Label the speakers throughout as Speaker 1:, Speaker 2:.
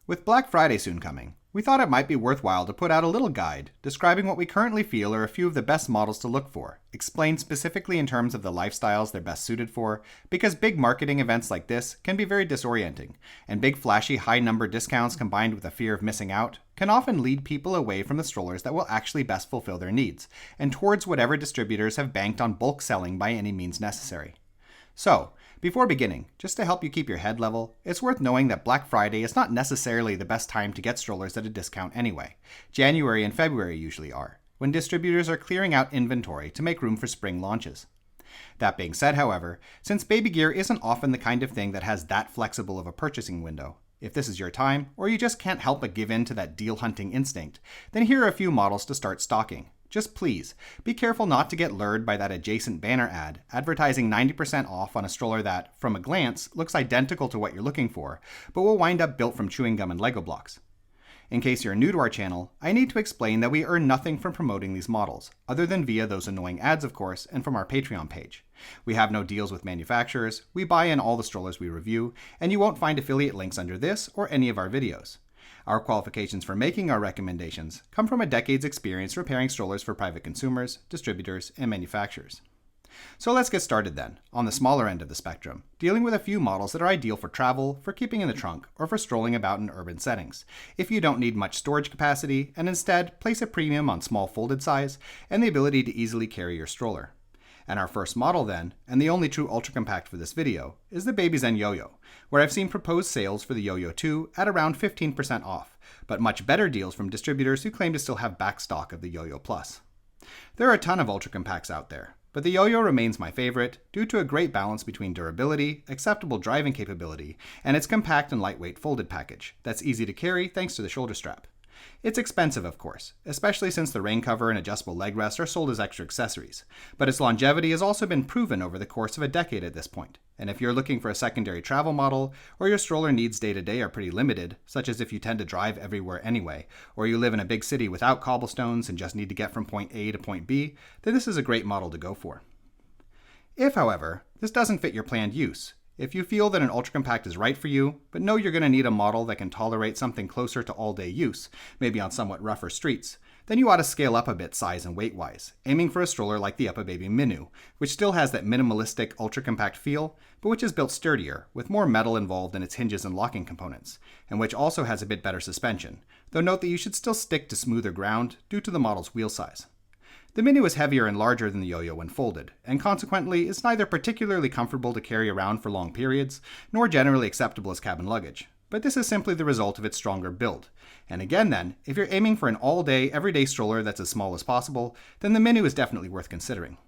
Speaker 1: With Black Friday soon coming, we thought it might be worthwhile to put out a little guide describing what we currently feel are a few of the best models to look for, explained specifically in terms of the lifestyles they're best suited for, because big marketing events like this can be very disorienting, and big flashy high-number discounts combined with a fear of missing out can often lead people away from the strollers that will actually best fulfill their needs, and towards whatever distributors have banked on bulk selling by any means necessary. So, before beginning, just to help you keep your head level, it's worth knowing that Black Friday is not necessarily the best time to get strollers at a discount anyway. January and February usually are, when distributors are clearing out inventory to make room for spring launches. That being said, however, since baby gear isn't often the kind of thing that has that flexible of a purchasing window, if this is your time, or you just can't help but give in to that deal hunting instinct, then here are a few models to start stocking. Just please, be careful not to get lured by that adjacent banner ad advertising 90% off on a stroller that, from a glance, looks identical to what you're looking for, but will wind up built from chewing gum and Lego blocks. In case you're new to our channel, I need to explain that we earn nothing from promoting these models, other than via those annoying ads of course, and from our Patreon page. We have no deals with manufacturers, we buy in all the strollers we review, and you won't find affiliate links under this or any of our videos. Our qualifications for making our recommendations come from a decade's experience repairing strollers for private consumers, distributors, and manufacturers. So let's get started then, on the smaller end of the spectrum, dealing with a few models that are ideal for travel, for keeping in the trunk, or for strolling about in urban settings, if you don't need much storage capacity and instead place a premium on small folded size and the ability to easily carry your stroller. And our first model then, and the only true ultra compact for this video, is the baby's N Yoyo, where I've seen proposed sales for the Yoyo 2 at around 15% off, but much better deals from distributors who claim to still have back stock of the Yoyo Plus. There are a ton of ultra compacts out there, but the Yoyo remains my favorite due to a great balance between durability, acceptable driving capability, and its compact and lightweight folded package that's easy to carry thanks to the shoulder strap. It's expensive, of course, especially since the rain cover and adjustable leg rest are sold as extra accessories, but its longevity has also been proven over the course of a decade at this point, and if you're looking for a secondary travel model, or your stroller needs day-to-day are pretty limited, such as if you tend to drive everywhere anyway, or you live in a big city without cobblestones and just need to get from point A to point B, then this is a great model to go for. If, however, this doesn't fit your planned use, if you feel that an ultra compact is right for you, but know you're going to need a model that can tolerate something closer to all-day use, maybe on somewhat rougher streets, then you ought to scale up a bit size and weight-wise, aiming for a stroller like the Uppababy Minu, which still has that minimalistic ultra compact feel, but which is built sturdier, with more metal involved in its hinges and locking components, and which also has a bit better suspension, though note that you should still stick to smoother ground due to the model's wheel size. The Minu is heavier and larger than the Yoyo when folded, and consequently is neither particularly comfortable to carry around for long periods, nor generally acceptable as cabin luggage. But this is simply the result of its stronger build. And again then, if you're aiming for an all-day, everyday stroller that's as small as possible, then the Minu is definitely worth considering.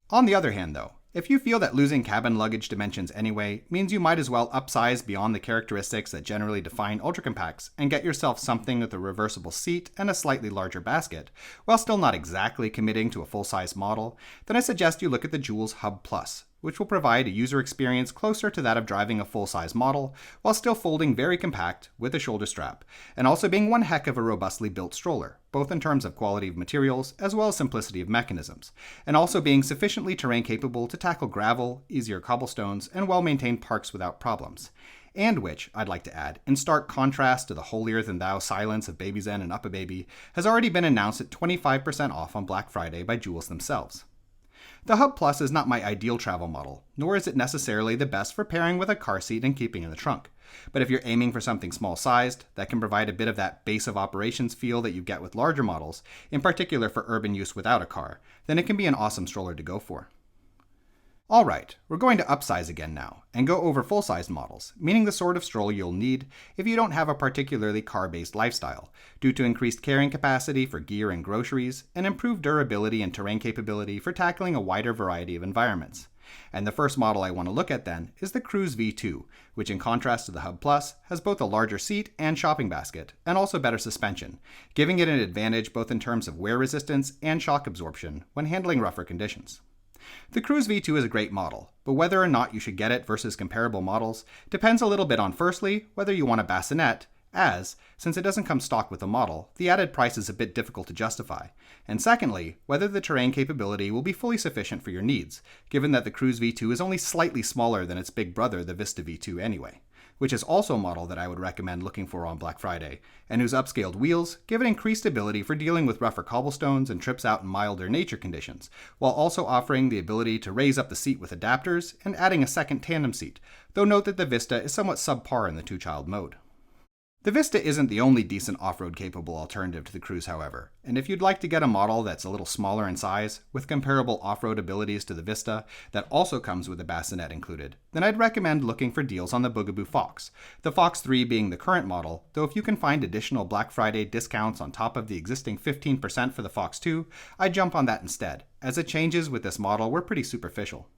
Speaker 1: On the other hand though, if you feel that losing cabin luggage dimensions anyway means you might as well upsize beyond the characteristics that generally define ultra compacts and get yourself something with a reversible seat and a slightly larger basket, while still not exactly committing to a full-size model, then I suggest you look at the Joules Hub Plus, which will provide a user experience closer to that of driving a full-size model, while still folding very compact with a shoulder strap, and also being one heck of a robustly built stroller, both in terms of quality of materials as well as simplicity of mechanisms, and also being sufficiently terrain capable to tackle gravel, easier cobblestones, and well-maintained parks without problems. And which, I'd like to add, in stark contrast to the holier-than-thou silence of Baby Zen and Uppababy, has already been announced at 25% off on Black Friday by Joules themselves. The Hub Plus is not my ideal travel model, nor is it necessarily the best for pairing with a car seat and keeping in the trunk. But if you're aiming for something small-sized, that can provide a bit of that base of operations feel that you get with larger models, in particular for urban use without a car, then it can be an awesome stroller to go for. Alright, we're going to upsize again now, and go over full-sized models, meaning the sort of stroller you'll need if you don't have a particularly car-based lifestyle, due to increased carrying capacity for gear and groceries, and improved durability and terrain capability for tackling a wider variety of environments. And the first model I want to look at then is the Cruise V2, which in contrast to the Hub Plus, has both a larger seat and shopping basket, and also better suspension, giving it an advantage both in terms of wear resistance and shock absorption when handling rougher conditions. The Cruise V2 is a great model, but whether or not you should get it versus comparable models depends a little bit on firstly, whether you want a bassinet, as, since it doesn't come stock with the model, the added price is a bit difficult to justify, and secondly, whether the terrain capability will be fully sufficient for your needs, given that the Cruise V2 is only slightly smaller than its big brother, the Vista V2 anyway. which is also a model that I would recommend looking for on Black Friday, and whose upscaled wheels give it increased ability for dealing with rougher cobblestones and trips out in milder nature conditions, while also offering the ability to raise up the seat with adapters and adding a second tandem seat, though note that the Vista is somewhat subpar in the two-child mode. The Vista isn't the only decent off-road capable alternative to the Cruise, however, and if you'd like to get a model that's a little smaller in size, with comparable off-road abilities to the Vista, that also comes with a bassinet included, then I'd recommend looking for deals on the Bugaboo Fox, the Fox 3 being the current model, though if you can find additional Black Friday discounts on top of the existing 15% for the Fox 2, I'd jump on that instead, as the changes with this model were pretty superficial.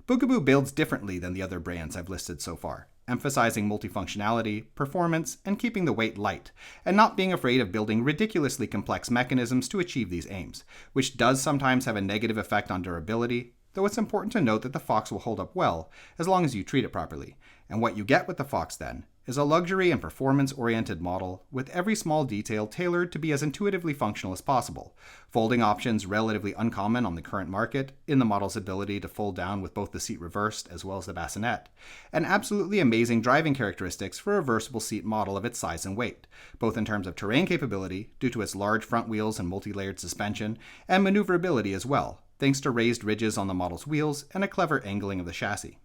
Speaker 1: Bugaboo builds differently than the other brands I've listed so far, emphasizing multifunctionality, performance, and keeping the weight light, and not being afraid of building ridiculously complex mechanisms to achieve these aims, which does sometimes have a negative effect on durability, though it's important to note that the Fox will hold up well as long as you treat it properly. And what you get with the Fox then is a luxury and performance-oriented model with every small detail tailored to be as intuitively functional as possible, folding options relatively uncommon on the current market in the model's ability to fold down with both the seat reversed as well as the bassinet, and absolutely amazing driving characteristics for a reversible seat model of its size and weight, both in terms of terrain capability due to its large front wheels and multi-layered suspension, and maneuverability as well, thanks to raised ridges on the model's wheels and a clever angling of the chassis.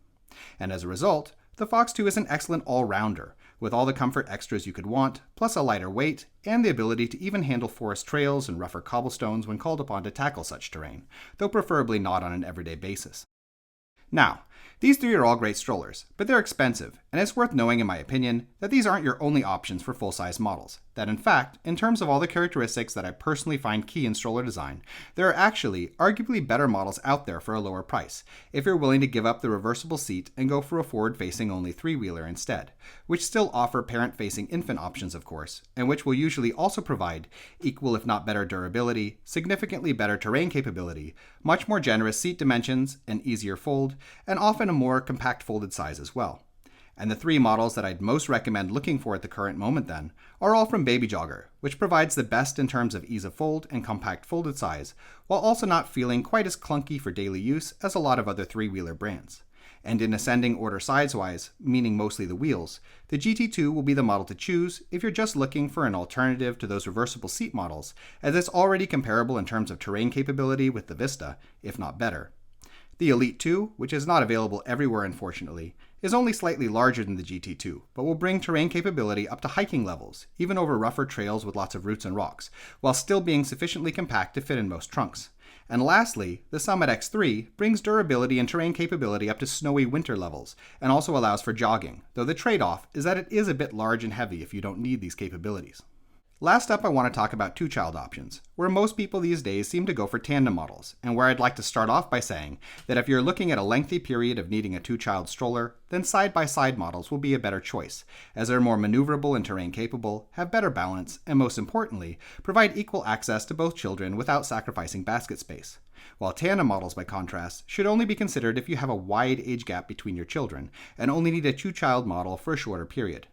Speaker 1: And as a result, the Fox 2 is an excellent all-rounder, with all the comfort extras you could want, plus a lighter weight, and the ability to even handle forest trails and rougher cobblestones when called upon to tackle such terrain, though preferably not on an everyday basis. Now, these three are all great strollers, but they're expensive, and it's worth knowing, in my opinion, that these aren't your only options for full-size models. That in fact, in terms of all the characteristics that I personally find key in stroller design, there are actually arguably better models out there for a lower price, if you're willing to give up the reversible seat and go for a forward-facing only three-wheeler instead, which still offer parent-facing infant options of course, and which will usually also provide equal if not better durability, significantly better terrain capability, much more generous seat dimensions, an easier fold, and often a more compact folded size as well. And the three models that I'd most recommend looking for at the current moment then are all from Baby Jogger, which provides the best in terms of ease of fold and compact folded size, while also not feeling quite as clunky for daily use as a lot of other three-wheeler brands. And in ascending order size-wise, meaning mostly the wheels, the GT2 will be the model to choose if you're just looking for an alternative to those reversible seat models, as it's already comparable in terms of terrain capability with the Vista, if not better. The Elite 2, which is not available everywhere unfortunately, is only slightly larger than the GT2, but will bring terrain capability up to hiking levels, even over rougher trails with lots of roots and rocks, while still being sufficiently compact to fit in most trunks. And lastly, the Summit X3 brings durability and terrain capability up to snowy winter levels, and also allows for jogging, though the trade-off is that it is a bit large and heavy if you don't need these capabilities. Last up, I want to talk about two-child options, where most people these days seem to go for tandem models, and where I'd like to start off by saying that if you're looking at a lengthy period of needing a two-child stroller, then side-by-side models will be a better choice, as they're more maneuverable and terrain capable, have better balance, and most importantly, provide equal access to both children without sacrificing basket space. While tandem models, by contrast, should only be considered if you have a wide age gap between your children, and only need a two-child model for a shorter period.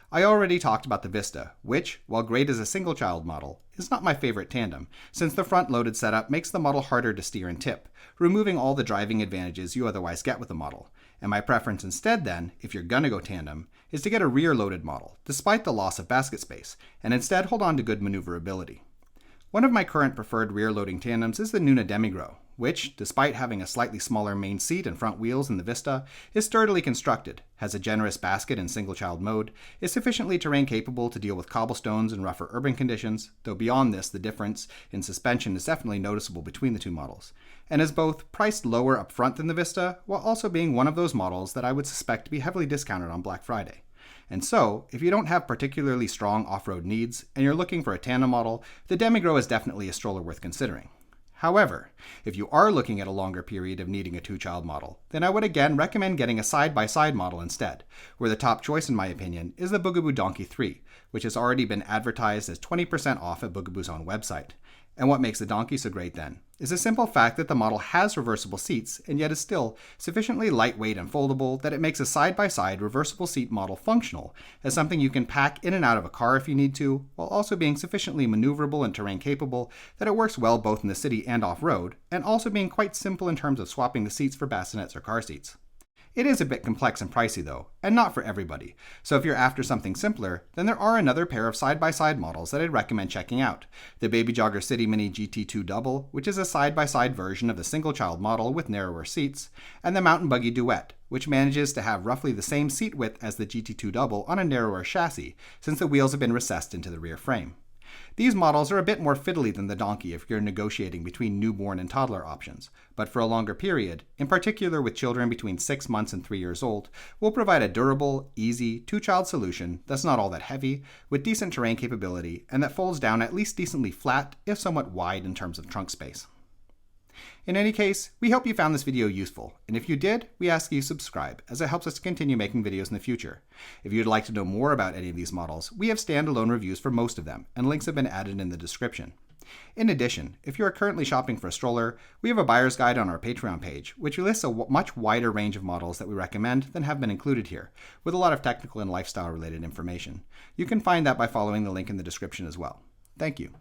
Speaker 1: I already talked about the Vista, which, while great as a single-child model, is not my favorite tandem, since the front-loaded setup makes the model harder to steer and tip, removing all the driving advantages you otherwise get with the model. And my preference instead then, if you're gonna go tandem, is to get a rear-loaded model, despite the loss of basket space, and instead hold on to good maneuverability. One of my current preferred rear-loading tandems is the Nuna Demigrow, which, despite having a slightly smaller main seat and front wheels than the Vista, is sturdily constructed, has a generous basket in single-child mode, is sufficiently terrain capable to deal with cobblestones and rougher urban conditions, though beyond this the difference in suspension is definitely noticeable between the two models, and is both priced lower up front than the Vista, while also being one of those models that I would suspect to be heavily discounted on Black Friday. And so, if you don't have particularly strong off-road needs, and you're looking for a tandem model, the Demigrow is definitely a stroller worth considering. However, if you are looking at a longer period of needing a two-child model, then I would again recommend getting a side-by-side model instead, where the top choice in my opinion is the Bugaboo Donkey 3, which has already been advertised as 20% off at Bugaboo's own website. And what makes the Donkey so great then is the simple fact that the model has reversible seats and yet is still sufficiently lightweight and foldable that it makes a side-by-side reversible seat model functional as something you can pack in and out of a car if you need to, while also being sufficiently maneuverable and terrain capable that it works well both in the city and off-road, and also being quite simple in terms of swapping the seats for bassinets or car seats. It is a bit complex and pricey though, and not for everybody, so if you're after something simpler, then there are another pair of side-by-side models that I'd recommend checking out. The Baby Jogger City Mini GT2 Double, which is a side-by-side version of the single-child model with narrower seats, and the Mountain Buggy Duet, which manages to have roughly the same seat width as the GT2 Double on a narrower chassis, since the wheels have been recessed into the rear frame. These models are a bit more fiddly than the Donkey if you're negotiating between newborn and toddler options, but for a longer period, in particular with children between 6 months and 3 years old, will provide a durable, easy, two-child solution that's not all that heavy, with decent terrain capability, and that folds down at least decently flat, if somewhat wide in terms of trunk space. In any case, we hope you found this video useful, and if you did, we ask you subscribe, as it helps us to continue making videos in the future. If you'd like to know more about any of these models, we have standalone reviews for most of them, and links have been added in the description. In addition, if you are currently shopping for a stroller, we have a buyer's guide on our Patreon page, which lists a much wider range of models that we recommend than have been included here, with a lot of technical and lifestyle related information. You can find that by following the link in the description as well. Thank you.